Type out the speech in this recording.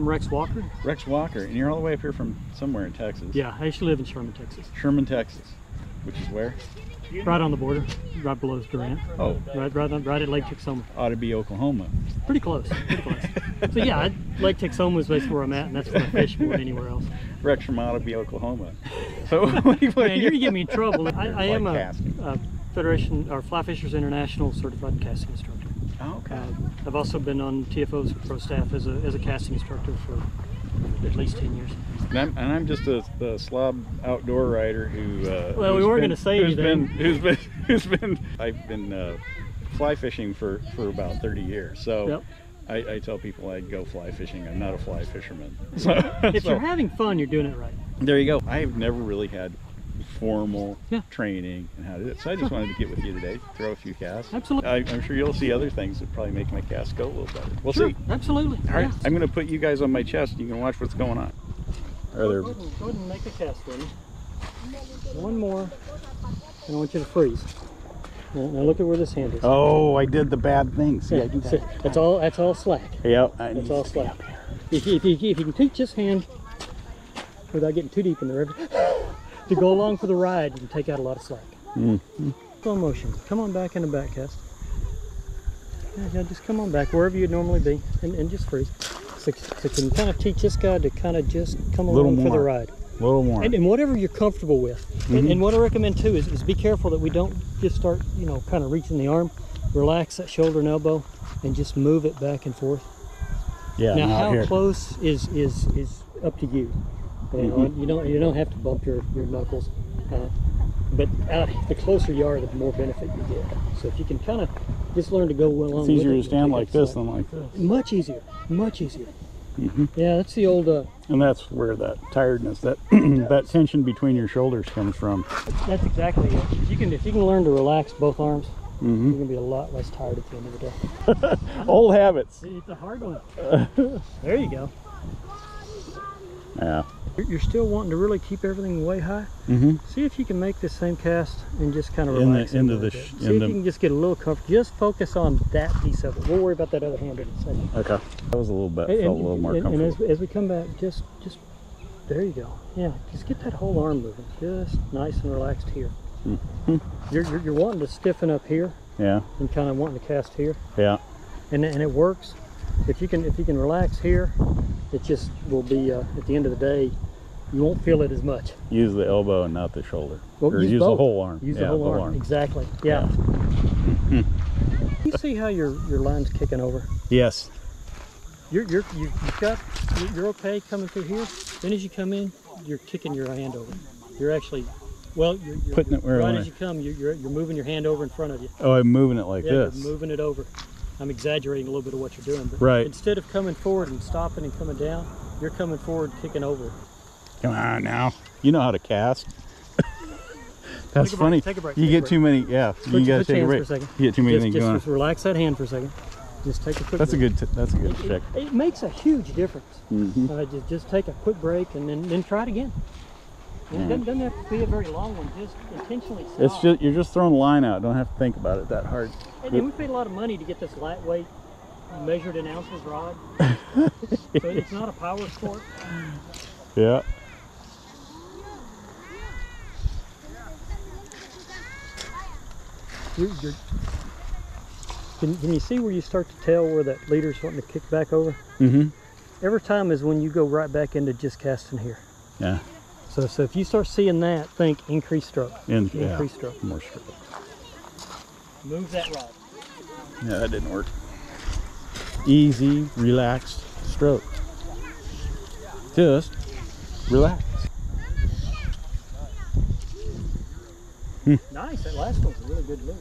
Rex Walker. Rex Walker, and you're all the way up here from somewhere in Texas. Yeah, I actually live in Sherman, Texas. Sherman, Texas, which is where? Right on the border, right below Durant. Oh. Right at Lake Texoma. Ought to be Oklahoma. Pretty close, pretty close. So yeah, Lake Texoma is basically where I'm at, and that's where I fish more than anywhere else. Rex from ought to be Oklahoma. So, man, you're gonna get me in trouble. I am a Federation or Flyfishers International certified casting instructor. Oh, okay. I've also been on TFO's pro staff as a casting instructor for at least 10 years. And I'm just a slob outdoor rider who. Well, we weren't going to say anything. I've been fly fishing for about 30 years. So. Yep. I tell people I go fly fishing. I'm not a fly fisherman. So, if you're having fun, you're doing it right. There you go. I've never really had formal training and how to do it. So I just wanted to get with you today, throw a few casts. Absolutely. I'm sure you'll see other things that probably make my cast go a little better. We'll see. Absolutely. All right. I'm going to put you guys on my chest. You can watch what's going on. Go ahead and make a cast for me. One more, and I want you to freeze. Now look at where this hand is. Oh, I did the bad thing. See, I do that. That's all slack. Yep. That's all slack. If you can teach this hand without getting too deep in the river to go along for the ride, you can take out a lot of slack. Slow motion. Come on back in the back cast. Yeah, just come on back wherever you'd normally be, and just freeze. So can you kind of teach this guy to kind of just come along for the ride. A little more. And whatever you're comfortable with. And what I recommend too is be careful that we don't just start, kind of reaching the arm. Relax that shoulder and elbow and just move it back and forth. Yeah. Now how close is up to you. You don't have to bump your knuckles. But the closer you are, the more benefit you get. So if you can kind of just learn to go along with it. It's easier to stand like this than like this. Much easier. Much easier. Yeah, that's the old. And that's where that tiredness, that that tension between your shoulders comes from. That's exactly it. If you can learn to relax both arms, you're gonna be a lot less tired at the end of the day. Old habits. It's a hard one. There you go. Yeah. You're still wanting to really keep everything way high. See if you can make this same cast and just kind of relax See if you can just get a little comfort. Just focus on that piece of it. We'll worry about that other hand in a second. Okay. That was a little bit. Felt a little more comfortable. And as we come back, just there you go. Yeah, just get that whole arm moving. Just nice and relaxed here. You're wanting to stiffen up here. Yeah. And kind of wanting to cast here. Yeah. And it works. If you can relax here, it just will be at the end of the day. You won't feel it as much. Use the elbow and not the shoulder. Well, or use the whole arm. Use the whole arm. Exactly. Yeah. You see how your line's kicking over? Yes. You're okay coming through here. Then as you come in, you're kicking your hand over. You're actually, you're putting it where right as you come. You're moving your hand over in front of you. Oh, I'm moving it like this. You're moving it over. I'm exaggerating a little bit of what you're doing, but instead of coming forward and stopping and coming down, you're coming forward, kicking over. Come on now. You know how to cast. That's funny. Take a break. You get too many. Yeah. You gotta take a break. For a second. You get too many things going on. Just relax that hand for a second. Just take a quick. That's break. That's a good check. It makes a huge difference. Just take a quick break and then try it again. It doesn't have to be a very long one. Just intentionally stop. It's just you're just throwing the line out. Don't have to think about it that hard. And we paid a lot of money to get this lightweight, measured in ounces rod. So it's not a power sport. Yeah. Can you see where you start to tell where that leader's wanting to kick back over? Every time is when you go right back into just casting here. Yeah. So if you start seeing that, think increase stroke. Increase stroke. More stroke. Move that rod. Yeah, that didn't work. Easy, relaxed stroke. Just relax. Nice. That last one's a really good move.